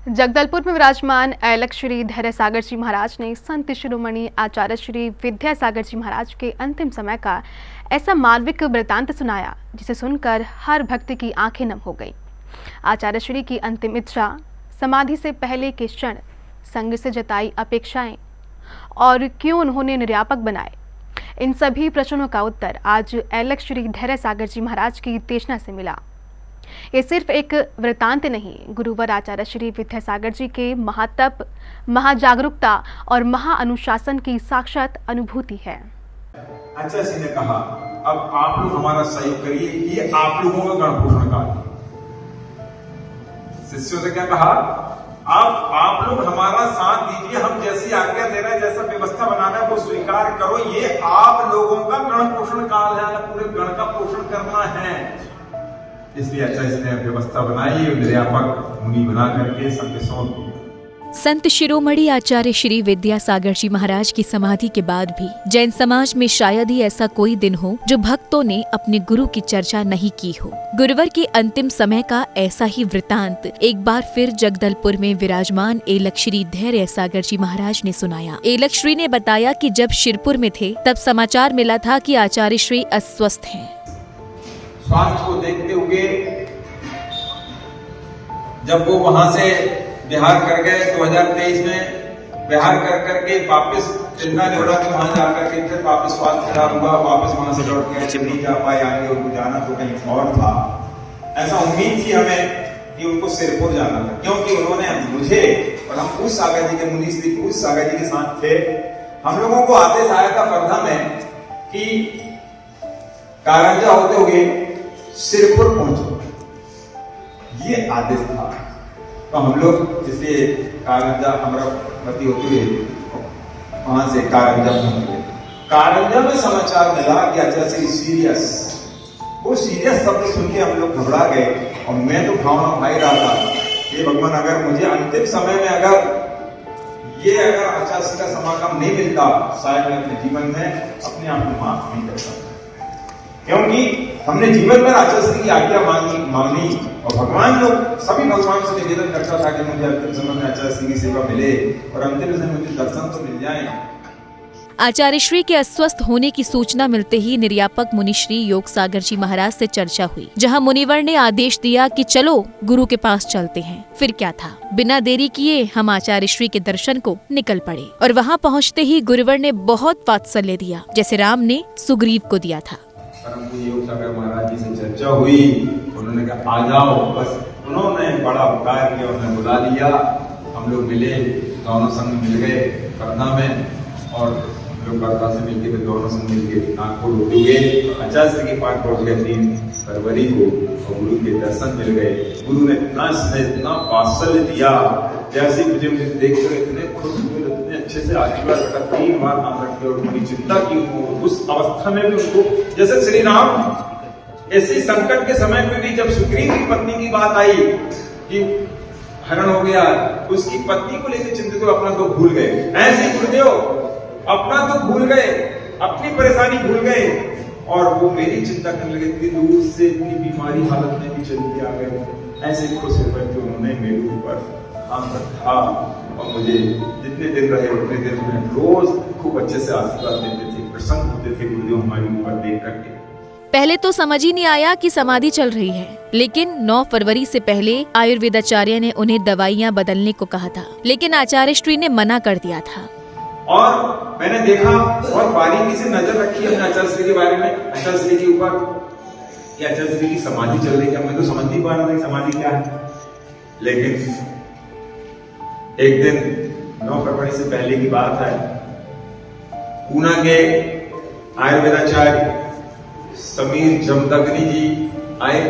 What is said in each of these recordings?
जगदलपुर में विराजमान ऐलख श्री धैर्य सागर जी महाराज ने संत शिरोमणि आचार्य श्री विद्यासागर जी महाराज के अंतिम समय का ऐसा मालविक वृतांत सुनाया जिसे सुनकर हर भक्त की आंखें नम हो गईं। आचार्य श्री की अंतिम इच्छा, समाधि से पहले के क्षण, संग से जताई अपेक्षाएं और क्यों उन्होंने निर्यापक बनाए, इन सभी प्रश्नों का उत्तर आज ऐलख श्री धैर्य सागर जी महाराज की देशना से मिला। ये सिर्फ एक वृतांत नहीं, गुरुवर आचार्य श्री विद्यासागर जी के महातप, महाजागरूकता और महाअनुशासन की साक्षात अनुभूति है। आचार्य जी ने कहा, अब आप लोग हमारा सहयोग करिए, ये आप लोगों का गणपोषण काल। शिष्यों से क्या कहा, अब आप लोग हमारा साथ दीजिए, हम जैसी आज्ञा दे रहे हैं, जैसा व्यवस्था बनाना है वो स्वीकार करो, ये आप लोगों का गण पोषण काल है, पूरे गण का पोषण करना है। इसलिए आचार्य ने व्यवस्था बनाई, निर्यापक मुनि बना करके सबके सौंप दिया। संत शिरोमणि आचार्य श्री विद्यासागर जी महाराज की समाधि के बाद भी जैन समाज में शायद ही ऐसा कोई दिन हो जो भक्तों ने अपने गुरु की चर्चा नहीं की हो। गुरुवर के अंतिम समय का ऐसा ही वृतांत एक बार फिर जगदलपुर में विराजमान ऐलख श्री धैर्य सागर जी महाराज ने सुनाया। ऐलख श्री ने बताया कि जब शिरपुर में थे तब समाचार मिला था कि आचार्य श्री अस्वस्थ हैं। स्वास्थ्य को देखते हुए जब वो वहां से बिहार कर गए 2023 में, बिहार कर करके वापस चिंता निवड़ा कि वहां जाकर के फिर वापस स्वास्थ्य खराब हुआ, वापस वहां से लौट गए, नहीं जा पाए आगे, उनको जाना तो कहीं और था। ऐसा उम्मीद थी हमें कि उनको सिरपुर जाना था, क्योंकि उन्होंने मुझे और हम उस सागर जी के मुनि श्री उस सागर जी के साथ थे, हम लोगों को आदेश आया था वर्धा में कि कारंजा होते हुए सिरपुर पहुंचो, ये आदेश था। तो हम लोग इसलिए कारंजा अमरावती होते हुए वहां से कारंजा पहुंच गए। कारंजा में समाचार मिला कि आचार्य श्री सीरियस, वो सीरियस शब्द सुन के हम लोग घबरा गए और मैं तो भावना भाई रहा था कि भगवान अगर मुझे अंतिम समय में अगर आचार्य श्री का समागम नहीं मिलता, शायद मैं अपने जीवन में अपने आप को माफ नहीं करता, क्योंकि हमने जीवन में आचार्य श्री की आज्ञा मांगी और भगवान लोग सभी भगवान से निवेदन करता था कि मुझे अंतिम समय में आचार्य श्री की सेवा मिले और अंतिम समय में मुझे दर्शन तो मिल जाए। आचार्य श्री के अस्वस्थ होने की सूचना मिलते ही निर्यापक मुनिश्री योग सागर जी महाराज से चर्चा हुई, जहां मुनिवर ने आदेश दिया कि चलो गुरु के पास चलते हैं। फिर क्या था, बिना देरी किए हम आचार्य श्री के दर्शन को निकल पड़े और वहां पहुंचते ही गुरुवर ने बहुत वात्सल्य दिया, जैसे राम ने सुग्रीव को दिया था। परम पूज्य योग सागर महाराज जी से चर्चा हुई, उन्होंने कहा आ जाओ, बस उन्होंने बड़ा उपकार किया, उन्होंने बुला लिया, हम लोग मिले, दोनों संग मिल गए वर्धा में और हम लोग वर्धा से मिलके फिर दोनों संग मिलके नागपुर होते हुए आचार्य श्री के पास पहुंच गए 3 फरवरी को और गुरु के दर्शन मिल गए। गुरु ने इतना वात्सल्य दिया, जैसे मुझे देख कर इतने खुश हुए, इतने अच्छे से आशीर्वाद रखा, 3 बार नाम रखे और बड़ी चिंता की उस अवस्था में भी उनको, जैसे श्री राम ऐसे संकट के समय में भी जब सुग्रीव की पत्नी की बात आई कि हरण हो गया, उसकी पत्नी को लेकर चिंतित हो, अपना तो भूल गए, ऐसे ही गुरुदेव अपना तो भूल गए, अपनी परेशानी भूल गए और वो मेरी चिंता करने लगे, इतनी दूर से इतनी बीमारी हालत में भी चलते आ गए। ऐसे खुश होकर के उन्होंने मेरे ऊपर हाथ रखा और मुझे जितने दिन रहे उतने दिन में रोज खूब अच्छे से आशीर्वाद देते थे, प्रसन्न होते थे गुरुदेव हमारे ऊपर देख करके। पहले तो समझ ही नहीं आया कि समाधि चल रही है, लेकिन 9 फरवरी से पहले आयुर्वेदाचार्य ने उन्हें दवाइयां बदलने को कहा था, लेकिन आचार्य श्री ने मना कर दिया था। और मैंने देखा और बारीकी से नजर रखी अपने आचार्य श्री के बारे में, आचार्य श्री के ऊपर कि आचार्य श्री की समाधि चल रही है। मैं तो समझ नहीं पा रहा था समाधि क्या है, लेकिन एक दिन 9 फरवरी से पहले की बात है, पूना के आयुर्वेदाचार्य समीर जमदग्नि जी आए,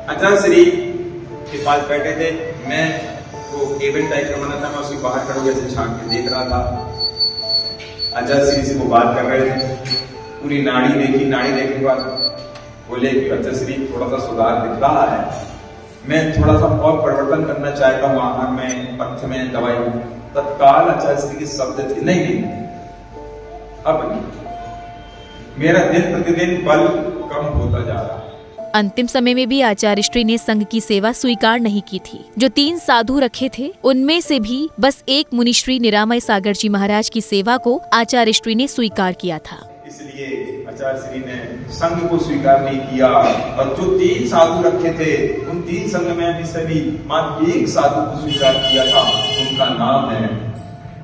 आचार्य श्री के पास बैठे थे। मैं वो केबिन टाइप का बना था, मैं उसके बाहर खड़ा हुए से झांक के देख रहा था। आचार्य श्री से वो बात कर रहे थे, पूरी नाड़ी देखी, नाड़ी देखने के बाद बोले कि आचार्य श्री थोड़ा सा सुधार दिख रहा है, मैं थोड़ा सा और परिवर्तन करना चाहता हूँ आहार में, पथ्य में, दवाई में। तत्काल आचार्य श्री के शब्द थे, नहीं अब नहीं, मेरा दिन प्रतिदिन बल कम होता जा रहा है, अंतिम समय में भी आचार्य श्री ने संघ की सेवा स्वीकार नहीं की थी। जो 3 साधु रखे थे उनमें से भी बस एक मुनिश्री निरामय सागर जी महाराज की सेवा को आचार्य श्री ने स्वीकार किया था। इसलिए आचार्य श्री ने संघ को स्वीकार नहीं किया और जो 3 साधु रखे थे उन 3 संघ में भी सभी मात्र एक साधु को स्वीकार किया था। उनका नाम है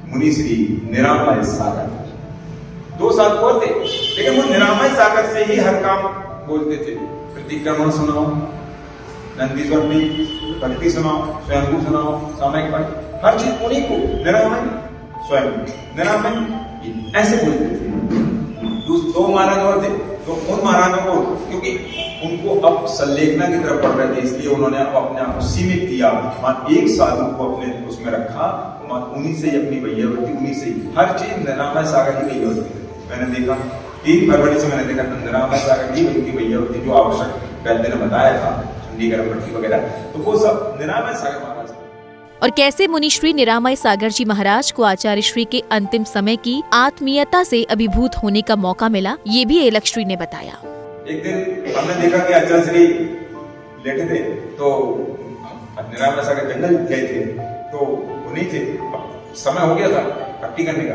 मुनिश्री निरामय सागर। 2 साधु और थे लेकिन वो निरामय सागर से ही हर काम बोलते थे। प्रतिक्रमण सुनाओ, नंदीश्वर में भक्ति सुनाओ, स्वयं सुनाओ, सामयिक पाठ, हर चीज उन्हीं को निरामय स्वयं निरामय ऐसे बोलते थे। 2 महाराज और थे तो उन महाराजों को क्योंकि उनको अब संलेखना की तरफ पढ़ रहे थे इसलिए उन्होंने अपने आप को सीमित किया। एक साधु को अपने उसमें रखा, उन्हीं से ही अपनी वैयावृत्ति, उन्हीं से ही हर चीज निरामय सागर ही वैयावृत्ति। मैंने देखा 3 फरवरी से मैंने देखा निरामय सागर की उनकी वैयावृत्ति जो आवश्यक वैद्य ने बताया था, ठंडी गर्म पट्टी वगैरह, तो वो सब निरामय सागर महाराज। और कैसे मुनिश्री निरामय सागर जी महाराज को आचार्य श्री के अंतिम समय की आत्मीयता से अभिभूत होने का मौका मिला, ये भी एलकश्री ने बताया। एक दिन हमने देखा कि आचार्य श्री लेटे थे तो निरामय सागर जंगल गए थे तो वो नहीं थे, समय हो गया था पट्टी करने का।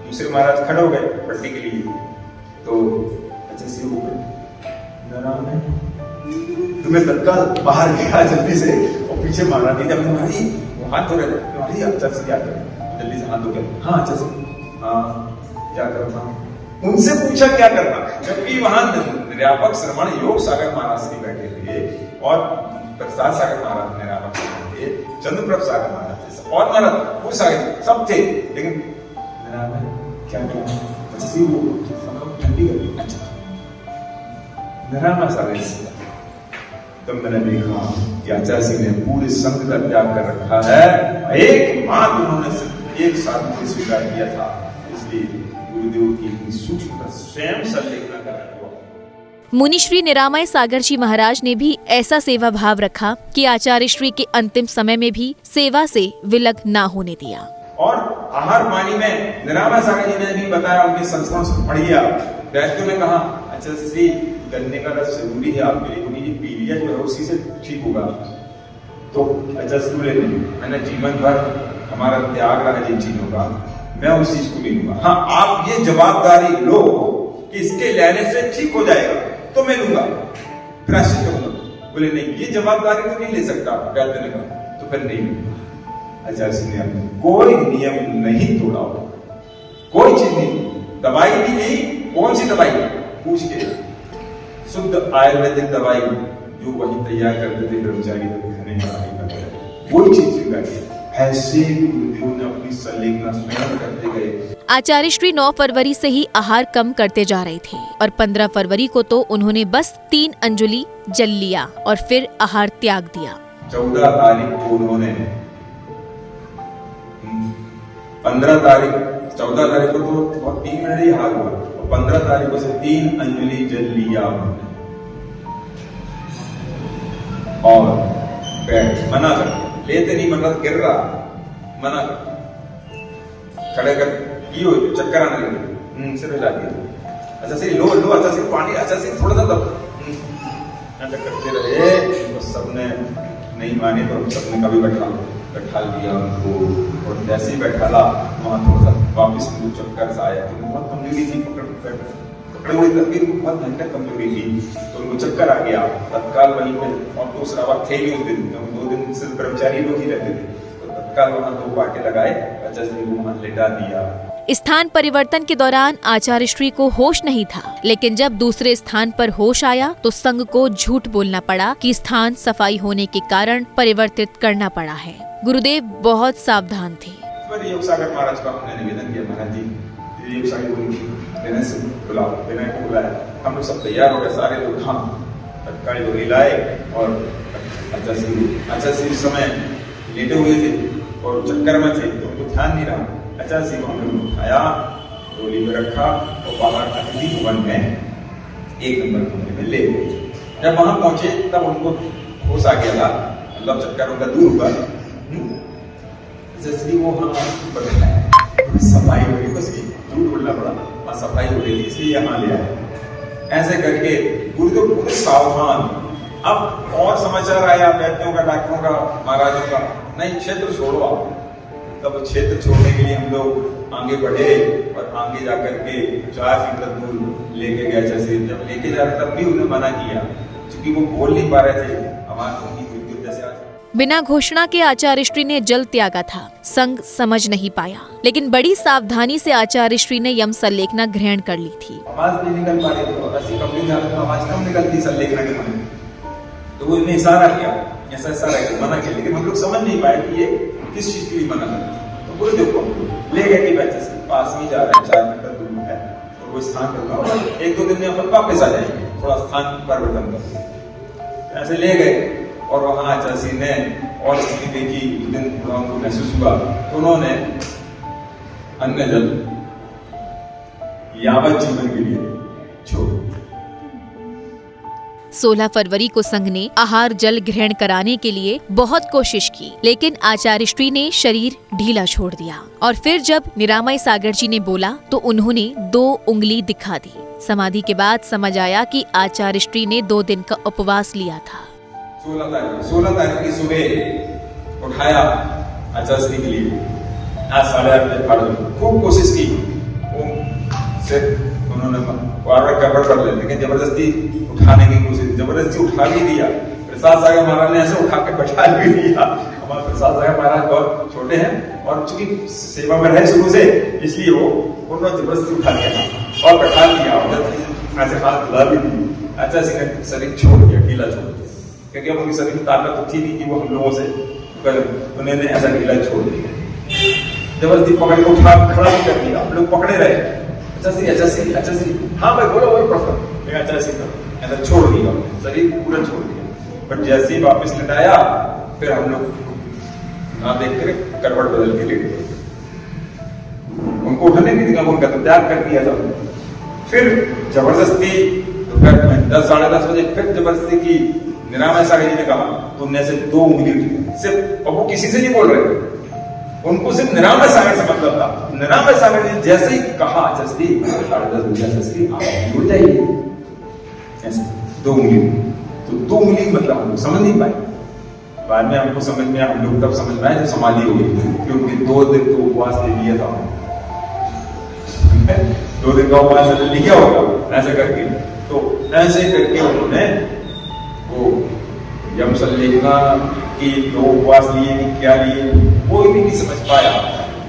दूसरे महाराज खड़े हो गए पट्टी के लिए तो आचार्य श्री हो गए तुम्हें तत्काल बाहर गया जल्दी से और पीछे मारा नहीं था। तुम्हारी वो हाथ धो रहे थे, तुम्हारी आचार्य से क्या करें, जल्दी से हाथ धो गए। हाँ आचार्य से, हाँ क्या करना, उनसे पूछा क्या करना, जबकि वहां निरापक श्रवण योग सागर महाराज भी बैठे थे और प्रसाद सागर महाराज निरापक थे, चंद्रप्रभ सागर महाराज थे और महाराज वो सागर सब थे, लेकिन क्या करना, वो ठंडी कर। अच्छा निरामय सागर तब मैंने देखा कि आचार्य सिंह ने पूरे संघ का त्याग कर रखा है, एक मात्र उन्होंने सिर्फ एक साधु को स्वीकार किया था। इसलिए गुरुदेव की सूक्ष्मता स्वयं संलेखना कर रहा। मुनिश्री निरामय सागर जी महाराज ने भी ऐसा सेवा भाव रखा कि आचार्य श्री के अंतिम समय में भी सेवा से विलग ना होने दिया। और आहार पानी में निरामय सागर जी ने भी बताया, उनके संस्करण से पढ़ लिया। वैद्यों ने कहा आचार्य श्री गन्ने का रस जरूरी है आपके लिए, उन्हीं पीलिया जो है उसी से ठीक होगा। तो अच्छा बोले मैंने जीवन भर हमारा त्याग रहा है जिन चीजों का, मैं उस चीज को ले लूंगा। हाँ आप ये जवाबदारी लो कि इसके लेने से ठीक हो जाएगा तो मैं लूंगा, प्रायश्चित करूंगा। बोले नहीं ये जवाबदारी तो नहीं ले सकता वैद्य ने कहा, तो फिर नहीं लूंगा। आचार्य सिंह ने कोई नियम नहीं तोड़ा, कोई चीज नहीं, दवाई भी नहीं। कौन सी दवाई पूछ के, शुद्ध आयुर्वेदिक दवाई जो वही तैयार करते थे ब्रह्मचारी वही चीज स्वीकार की। ऐसे गुरुदेव ने अपनी संलेखना स्वयं करते गए। आचार्य श्री 9 फरवरी से ही आहार कम करते जा रहे थे और 15 फरवरी को तो उन्होंने बस 3 अंजुलि जल लिया और फिर आहार त्याग दिया। 14 तारीख को उन्होंने 14 तारीख को तो 3 मिनट ही हार हुआ, 15 तारीख को से 3 अंजुलि जल लिया उन्होंने और बैठ मना कर लेते नहीं, मतलब गिर रहा मना कर खड़े कर की हो चक्कर आने लगे, सिर हिला दिया। अच्छा से लो लो, अच्छा से पानी, अच्छा से थोड़ा सा दब करते रहे। तो सबने नहीं माने तो सबने कभी बैठा दिया उनको, और जैसे ही बैठाला वहां थोड़ा सा वापिस चक्कर सा आया। बहुत कमजोरी थी, पकड़े हुए तस्वीर को बहुत भयंकर कमजोरी थी, तो उनको चक्कर आ गया तत्काल वहीं पे। और दूसरा बात थे ही उस दिन 2 दिन सिर्फ कर्मचारी लोग ही रहते थे, तो तत्काल वहां 2 बाटे लगाए, आचार्य श्री को वहां लेटा दिया। स्थान परिवर्तन के दौरान आचार्य श्री को होश नहीं था, लेकिन जब दूसरे स्थान पर होश आया तो संघ को झूठ बोलना पड़ा कि स्थान सफाई होने के कारण परिवर्तित करना पड़ा है। गुरुदेव बहुत सावधान थे। योग सागर महाराज को हमने निवेदन किया, महाराज जी योग सागर विनय से बुलाओ, विनय को बुलाया। हम लोग सब तैयार हो गए, सारे लोग हाँ तत्काल डोरी लाए और आचार्य श्री समय लेटे हुए थे और चक्कर में थे, तो उनको ध्यान नहीं रहा। आचार्य श्री को हम लोग उठाया, डोली में रखा और बाहर अतिथि भवन में 1 नंबर कमरे में ले गए। जब वहां पहुंचे तब उनको होश आ गया था, मतलब चक्कर उनका दूर हुआ। आचार्य वो हाँ सफाई हो रही, बस झूठ बोलना पड़ा, वहां सफाई हो रही थी इसलिए यहाँ ले आए। ऐसे करके गुरुदेव पूरे सावधान। अब और समाचार आया वैद्यों का, डॉक्टरों का, महाराजों का, नहीं क्षेत्र छोड़ो आप। तब क्षेत्र छोड़ने के लिए हम लोग आगे बढ़े और आगे जाकर के 4 मीटर दूर लेके गए। जैसे जब लेके जा रहे तब भी उन्हें मना किया, क्योंकि वो बोल नहीं पा रहे थे। हमारे बिना घोषणा के आचार्य श्री ने जल त्यागा था। संघ समझ नहीं पाया, लेकिन बड़ी सावधानी से आचार्य श्री ने यम संलेखना ग्रहण कर ली थी। आवाज नहीं निकल पा रही थी, ऐसी कमली तो आवाज कम निकलती संलेखना के मन, तो वो इन्हें इशारा किया, ऐसा इशारा किया, मना किया। लेकिन हम लोग समझ नहीं पाए कि ये किस चीज के लिए मना कर। तो बोले देखो ले गए कि बच्चे से पास में जा रहे हैं, 4 मीटर दूर है और वो स्थान रखा, 1-2 दिन में अपन वापस आ जाएंगे, थोड़ा स्थान परिवर्तन करके। ऐसे ले गए और वहां आचार्य सिंह ने और स्थिति देखी, उस दिन थोड़ा उनको महसूस हुआ, तो उन्होंने अन्न जल यावत जीवन के लिए छोड़। 16 फरवरी को संघ ने आहार जल ग्रहण कराने के लिए बहुत कोशिश की, लेकिन आचार्य श्री ने शरीर ढीला छोड़ दिया। और फिर जब निरामय सागर जी ने बोला तो उन्होंने 2 उंगली दिखा दी। समाधि के बाद समझ आया कि आचार्य श्री ने 2 दिन का उपवास लिया था। 16 तारीख की सुबह उठाया आचार्य श्री के लिए, आज 8:30 बजे खूब कोशिश की, उन्होंने गड़बड़ कर लिया, लेकिन जबरदस्ती उठाने की कोशिश, जबरदस्ती उठा भी दिया। प्रसाद सागर महाराज ने ऐसे उठा के बैठा भी दिया। हमारे प्रसाद सागर महाराज बहुत छोटे हैं और चूंकि सेवा में रहे शुरू से, इसलिए वो उन्होंने जबरदस्ती उठा लिया और बैठा दिया और ऐसे हाथ धुला भी दी। आचार्य सिंह ने शरीर छोड़ दिया, ढीला छोड़ दिया, क्योंकि अब उनकी शरीर में ताकत तो थी नहीं कि वो हम लोगों से उन्होंने ऐसा ढीला छोड़ दिया। जबरदस्ती पकड़ के उठा खड़ा भी कर दिया, हम लोग पकड़े रहे। अच्छा सी हाँ भाई बोलो वही प्रश्न, लेकिन अच्छा सी ऐसा छोड़ दिया, शरीर पूरा छोड़ दिया। बट जैसे ही वापस लटाया फिर हम लोग ना देख कर करवट बदल के लेट गए। उनको उठने नहीं दिया, उनका तो त्याग कर दिया था। फिर जबरदस्ती दोपहर में 10 साढ़े 10 बजे फिर जबरदस्ती की निरामय सागर जी ने कहा, तुमने से 2 उंगली उठी सिर्फ, और वो किसी से नहीं बोल रहे थे, उनको सिर्फ निरामय सागर से मतलब था। निरामय सागर जी जैसे ही कहा जैसे 10:30 बजे आप जुड़ जाइए, ऐसे 2 उंगली, तो 2 उंगली मतलब हम लोग समझ नहीं पाए। बाद में हमको समझ में, हम लोग तब समझ में आए जब समाधि हो गई, क्योंकि 2 दिन तो उपवास ले लिया था। 2 दिन का उपवास लिया होगा ऐसे करके, तो ऐसे करके उन्होंने वो यम संलेखना की 2 उपवास लिए कि क्या लिए, कोई भी नहीं समझ पाया।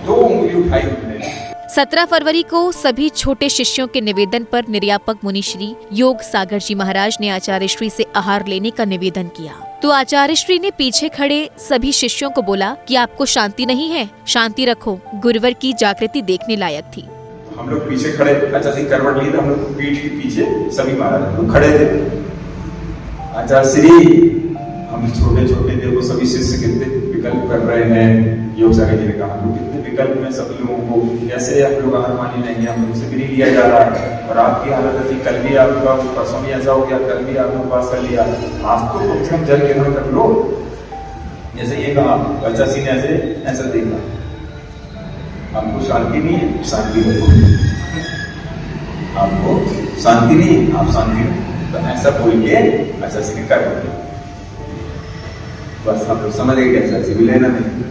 2 उंगली उठाई उन्होंने। 17 फरवरी को सभी छोटे शिष्यों के निवेदन पर निर्यापक मुनि श्री योग सागर जी महाराज ने आचार्य श्री से आहार लेने का निवेदन किया। तो आचार्य श्री ने पीछे खड़े सभी शिष्यों को बोला कि आपको शांति नहीं है, शांति रखो। गुरुवर की जागृति देखने लायक थी। हम लोग पीछे खड़े, अच्छा सी करवट ली, हम लोग पीठ के पीछे सभी महाराज लोग खड़े थे। आचार्य श्री हम छोटे छोटे थे, वो सभी शिष्य कितने विकल्प कर रहे हैं। योग सागर जी ने कहा हम लोग कितने विकल्प में सभी लोगों को कैसे हम लोग आहार पानी लेंगे, हम लोग से भी नहीं लिया जा रहा है। और आपकी हालत ऐसी, कल भी आपका परसों भी ऐसा हो गया, कल भी आपने उपवास कर लिया, आज तो कम से कम जल ग्रहण कर लो। जैसे ये कहा आचार्य सिंह ने ऐसा देखा, आपको शांति नहीं है, शांति रखो, आपको शांति नहीं है, आप शांति रखो। तो ऐसा बोल के आचार्य सिंह ने कर दिया। बस हम लोग समझ गए कैसा भी लेना नहीं।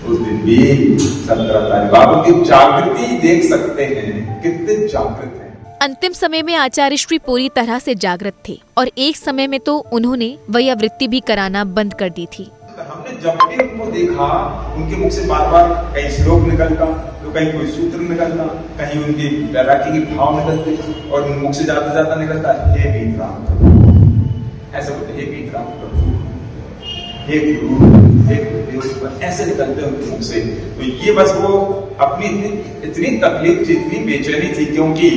उस दिन भी 17 तारीख आप उनकी जागृति देख सकते हैं, कितने जागृत हैं। अंतिम समय में आचार्य श्री पूरी तरह से जागृत थे और एक समय में तो उन्होंने वैयावृत्ति भी कराना बंद कर दी थी। हमने जब भी उनको देखा, उनके मुख से बार बार कहीं श्लोक निकलता, तो कहीं कोई सूत्र निकलता, कहीं उनकी वैराग्य की भाव निकलते, और मुख से जाता जाता निकलता हे वीतराम प्रभु, ऐसे बोलते हे वीतराम प्रभु, हे गुरु, हे गुरुदेव, ऐसे निकलते उनके मुख से। तो ये बस वो अपनी इतनी तकलीफ थी, इतनी बेचैनी थी, क्योंकि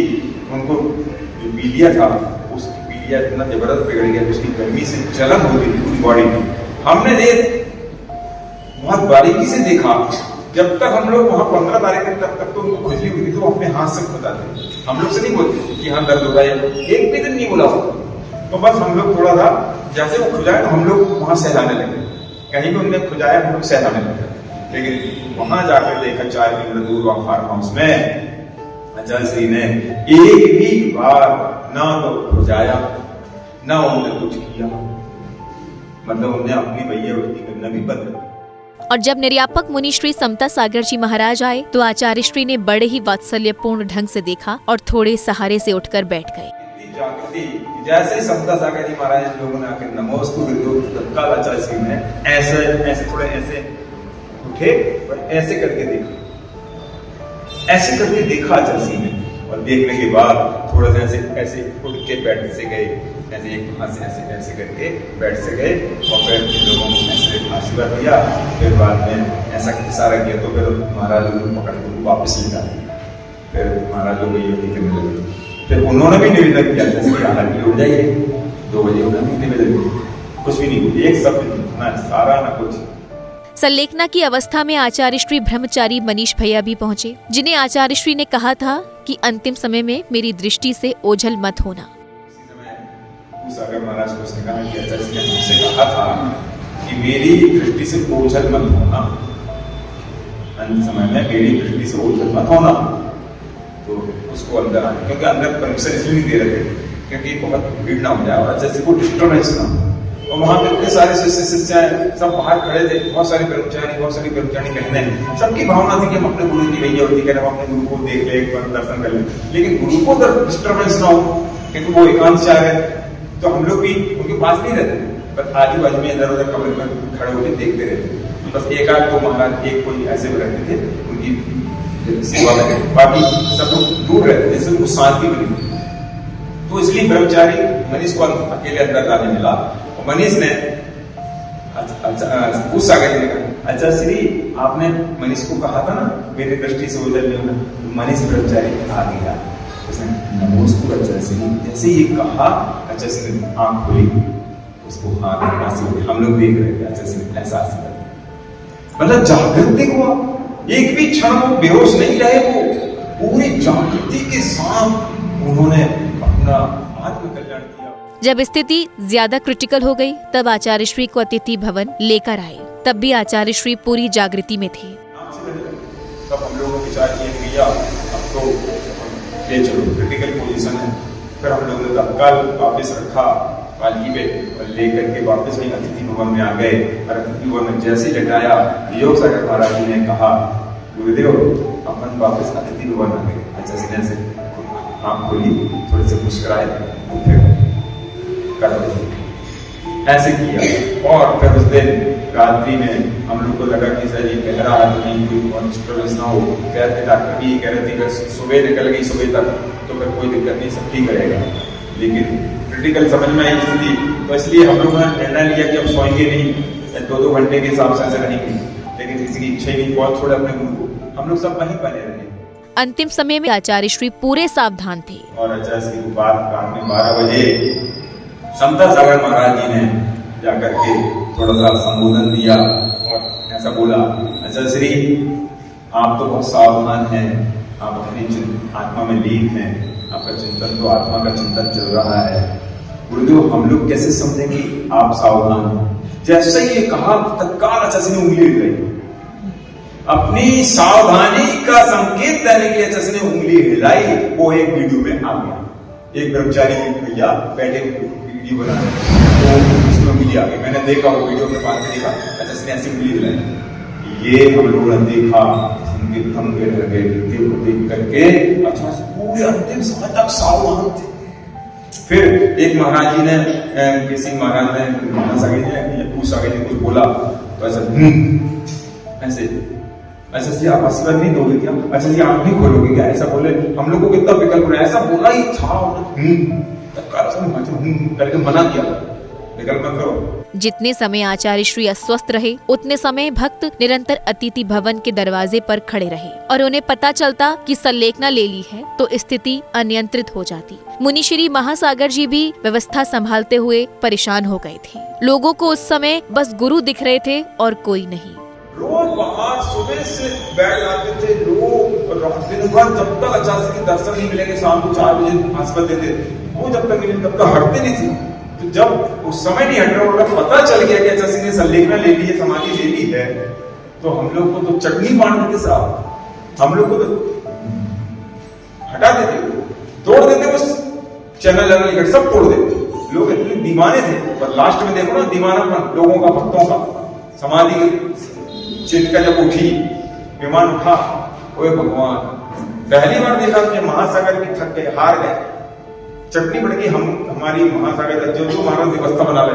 उनको जो पीलिया था, उसकी पीलिया इतना जबरदस्त बिगड़ गया, उसकी गर्मी से जलन हो गई पूरी बॉडी में। हमने बहुत बारीकी से देखा, जब तक हम लोग वहां 15 तारीख तक तो उनको खुजली हुई थी, तो अपने हाथ से खुदाते, हम लोग से नहीं बोलते कि हाँ दर्द होता है, एक भी दिन नहीं बोला। तो बस हम लोग थोड़ा सा जैसे वो खुजाए तो हम लोग वहां सहलाने लगे, कहीं भी उन्हें खुजाया हम लोग सहलाने लगे। लेकिन वहां जाकर देखा 4 किलोमीटर दूर फार्म हाउस में आचार्य श्री ने एक भी बार ना तो बुझाया, ना उन्होंने कुछ किया, मतलब उन्हें अपनी वैयावृत्ति करना भी बंद। और जब निर्यापक मुनि श्री समता सागर जी महाराज आए तो आचार्य श्री ने बड़े ही वात्सल्यपूर्ण ढंग से देखा और थोड़े सहारे से उठकर बैठ गए। जागृति जैसे समता सागर जी महाराज लोगों ने आकर नमोस्तु तत्काल आचार्य श्री ने ऐसे ऐसे थोड़े ऐसे उठे और ऐसे करके देखा, ऐसे करके देखा आचार्य श्री ने, और देखने के बाद थोड़ा सा ऐसे ऐसे उठ के बैठ से गए, ऐसे एक हाथ से ऐसे ऐसे करके बैठ से गए और फिर लोगों ने ऐसे आशीर्वाद दिया। फिर बाद में ऐसा इशारा किया तो फिर महाराज लोग पकड़ के वापस ले जाए। फिर महाराज लोग ये करने लगे। फिर उन्होंने भी निवेदन किया जैसे हालांकि उठ जाइए, 2 बजे उन्होंने भी निवेदन किया, कुछ भी नहीं, एक शब्द ना सारा ना कुछ। संलेखना की अवस्था में आचार्य श्री ब्रह्मचारी मनीष भैया भी पहुँचे, जिन्हें आचार्य श्री ने कहा था कि अंतिम समय में मेरी दृष्टि से ओझल मत होना। सागर महाराज को उसने कहा कि आचार्य जी ने हमसे कहा था कि मेरी दृष्टि से ओझल मत होना, अंत समय में मेरी दृष्टि से ओझल मत होना। तो उसको अंदर आने, क्योंकि अंदर परमिशन इसलिए नहीं दे रहे थे क्योंकि बहुत भीड़ ना हो जाए और आचार्य जी को डिस्टर्बेंस ना। और वहां पे इतने सारे शिष्य शिष्याएं सब बाहर खड़े थे, बहुत सारी ब्रह्मचारी बहनें, सबकी भावना थी कि हम अपने गुरु की वैयावृत्ति करें, हम अपने गुरु को देख ले, एक बार दर्शन कर ले, लेकिन गुरु को डिस्टर्बेंस ना हो क्योंकि वो एकांत चाह रहे। तो हम लोग भी उनके पास नहीं रहते, बस आजू बाजू में इधर उधर कमरे पर खड़े होकर देखते रहते। बस एक आध 2 महाराज एक कोई ऐसे रहते थे, उनकी सेवा में, बाकी सब लोग दूर रहते थे, जिससे उनको शांति मिली। तो इसलिए ब्रह्मचारी मनीष को अकेले अंदर जाने मिला और मनीष ने उस सागर जी ने कहा, अच्छा श्री आपने मनीष को कहा था ना मेरी दृष्टि से ओझल नहीं होना। मनीष ब्रह्मचारी आ गया, नमोस्तु आचार्य श्री, जैसे ये कहा आचार्य श्री ने आंख खोली, उसको हम लोग देख रहे थे, आचार्य श्री ऐसा मतलब जागृति हुआ, एक भी क्षण वो बेहोश नहीं रहे, वो पूरी जागृति के साथ उन्होंने अपना आत्मकल्याण किया। जब स्थिति ज्यादा क्रिटिकल हो गई तब आचार्य श्री को अतिथि भवन लेकर आए। तब भी आचार्य श्री पूरी जागृति में थे। तब हम लोगों ने विचार किया अब तो ले चलो, क्रिटिकल पोजीशन है। फिर हम लोगों ने तत्काल वापस रखा पालकी पे और लेकर के वापस वही अतिथि भवन में आ गए। और अतिथि भवन में जैसे ही लटाया, योग सागर महाराज जी ने कहा, गुरुदेव अपन वापस अतिथि भवन आ गए। अच्छा सीने से आँख खोली, थोड़े से मुस्कुराए, फिर ऐसे किया। और फिर उस दिन रात्रि में हम लोग को लगा कि सर ये गहरा आदमी कोई डिस्टर्बेंस ना हो। कहते डॉक्टर भी कह रहे थे कि सुबह निकल गई सुबह तक तो फिर कोई दिक्कत नहीं, सब ठीक रहेगा। लेकिन क्रिटिकल समझ में आई स्थिति, तो इसलिए हम लोगों ने निर्णय लिया कि अब सोएंगे नहीं, 2-2 घंटे के हिसाब से ऐसे रहेंगे। लेकिन किसी की इच्छा ही नहीं, बहुत छोड़े अपने गुरु को, हम लोग सब वहीं बने रहे। अंतिम समय में आचार्य श्री पूरे सावधान थे। और आचार्य श्री को रात में 12 बजे समता सागर महाराज जी ने जाकर के थोड़ा सा संबोधन दिया और ऐसा बोला, अच्छा श्री आप तो बहुत सावधान हैं, आप अपनी आत्मा में लीन हैं, आपका चिंतन तो आत्मा का चिंतन चल रहा है। गुरुदेव हम लोग कैसे समझेंगे आप सावधान हैं? जैसे ही ये कहा तत्काल अच्छा श्री ने उंगली हिल गई। अपनी सावधानी का संकेत देने के लिए अच्छा श्री ने उंगली हिलाई। वो एक वीडियो में आ गया, एक ब्रह्मचारी भैया बैठे वीडियो बना रहे, तो उसमें उंगली आ गई। मैंने देखा वो वीडियो में बाद में देखा, अच्छा श्री ने ऐसी उंगली हिलाई। ये हम लोगों ने देखा, थम के रह गए, देख करके अच्छा पूरे अंतिम समय तक सावधान थे। फिर एक महाराज जी ने, किसी महाराज ने पूछा कुछ बोला तो ऐसा ऐसे, अच्छा जी आप आशीर्वाद नहीं दोगे क्या? अच्छा जी आप नहीं खोलोगे क्या? ऐसा बोले। हम लोग को कितना विकल्प रहा, ऐसा बोला ही था करके मना किया, विकल्प मत करो। जितने समय आचार्य श्री अस्वस्थ रहे उतने समय भक्त निरंतर अतिथि भवन के दरवाजे पर खड़े रहे और उन्हें पता चलता कि संलेखना ले ली है तो स्थिति अनियंत्रित हो जाती। मुनि श्री महासागर जी भी व्यवस्था संभालते हुए परेशान हो गए थे। लोगों को उस समय बस गुरु दिख रहे थे और कोई नहीं। रोज बाहर सुबह से बैठ आते थे लोग, दिन भर जब तक आचार्य के दर्शन नहीं मिलेंगे, शाम को 4 बजे आसपास देते, वो जब तक मिले तब तक हटते नहीं थे। तो जब उस समय नहीं हट रहा, पता चल गया कि आचार्य ने संलेखना ले ली है, समाधि ले ली है, तो हम लोग को तो चटनी बांट देते साहब। हम लोग को तो हटा देते, तोड़ देते, उस चैनल सब तोड़ देते। लोग इतने दीवाने थे, पर लास्ट में देखो ना दीवानापन लोगों का, भक्तों का। समाधि चित का जब उठी, विमान उठा, ओए भगवान, पहली बार देखा कि महासागर भी थक गए, हार गए, चटनी पड़ गई। हमारी महासागर जो महाराज व्यवस्था बना ले,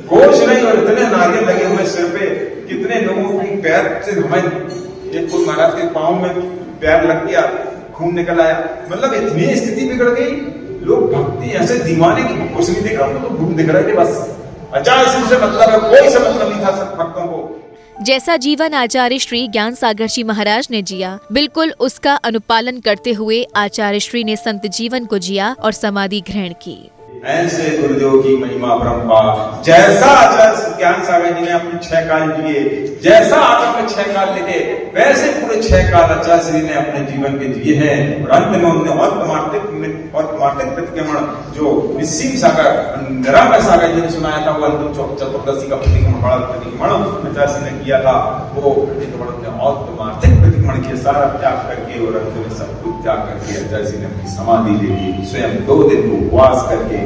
कुछ नहीं, और इतने नारियल लगे हुए सिर पे, कितने लोगों के पैर से हमें, एक कोई महाराज के पांव में पैर लग गया, खून निकल आया। मतलब इतनी स्थिति बिगड़ गई, लोग भक्ति ऐसे दीवाने की कुछ नहीं दिख रहा, तो भूख दिख रहे थे बस। आचार्य से मतलब है, कोई से मतलब नहीं था सब भक्तों को। जैसा जीवन आचार्य श्री ज्ञान सागर जी महाराज ने जिया, बिल्कुल उसका अनुपालन करते हुए आचार्य श्री ने संत जीवन को जिया और समाधि ग्रहण की। ऐसे गुरुदेव की महिमा अपरंपार। जैसा आचार्य ज्ञान सागर जी ने अपने 6 काल जिए, जैसा आत्मा में 6 काल लिखे, वैसे पूरे 6 काल आचार्य श्री ने अपने जीवन के जिए हैं। और अंत में उन्होंने औतमार्थिक प्रतिक्रमण जो निस्सीम सागर, निरामय सागर जी ने सुनाया था, वो अंतिम चतुर्दशी का प्रतिक्रमण, बड़ा प्रतिक्रमण आचार्य श्री ने किया था। वो प्रतिक्रमण औतमार्थिक प्रतिक्रमण के सारा त्याग करके और अंत में सब कुछ त्याग करके आचार्य श्री ने अपनी समाधि ले ली। स्वयं 2 दिन को उपवास करके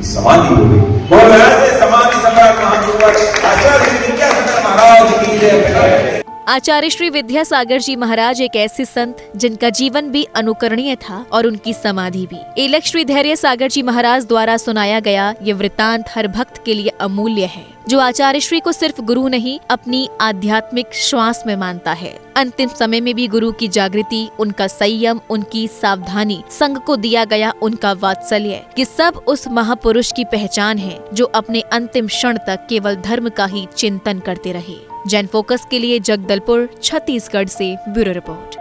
समाधि हो गई। और ऐसे समाधि सम्राट महापुरुष आचार्य श्री विद्यासागर महाराज की जय। आचार्य श्री विद्यासागर जी महाराज एक ऐसे संत जिनका जीवन भी अनुकरणीय था और उनकी समाधि भी। एलक श्री धैर्य सागर जी महाराज द्वारा सुनाया गया ये वृतांत हर भक्त के लिए अमूल्य है, जो आचार्य श्री को सिर्फ गुरु नहीं, अपनी आध्यात्मिक श्वास में मानता है। अंतिम समय में भी गुरु की जागृति, उनका संयम, उनकी सावधानी, संग को दिया गया उनका वात्सल्य, कि सब उस महापुरुष की पहचान है जो अपने अंतिम क्षण तक केवल धर्म का ही चिंतन करते रहे। जैन फोकस के लिए जगदलपुर, छत्तीसगढ़ से ब्यूरो रिपोर्ट।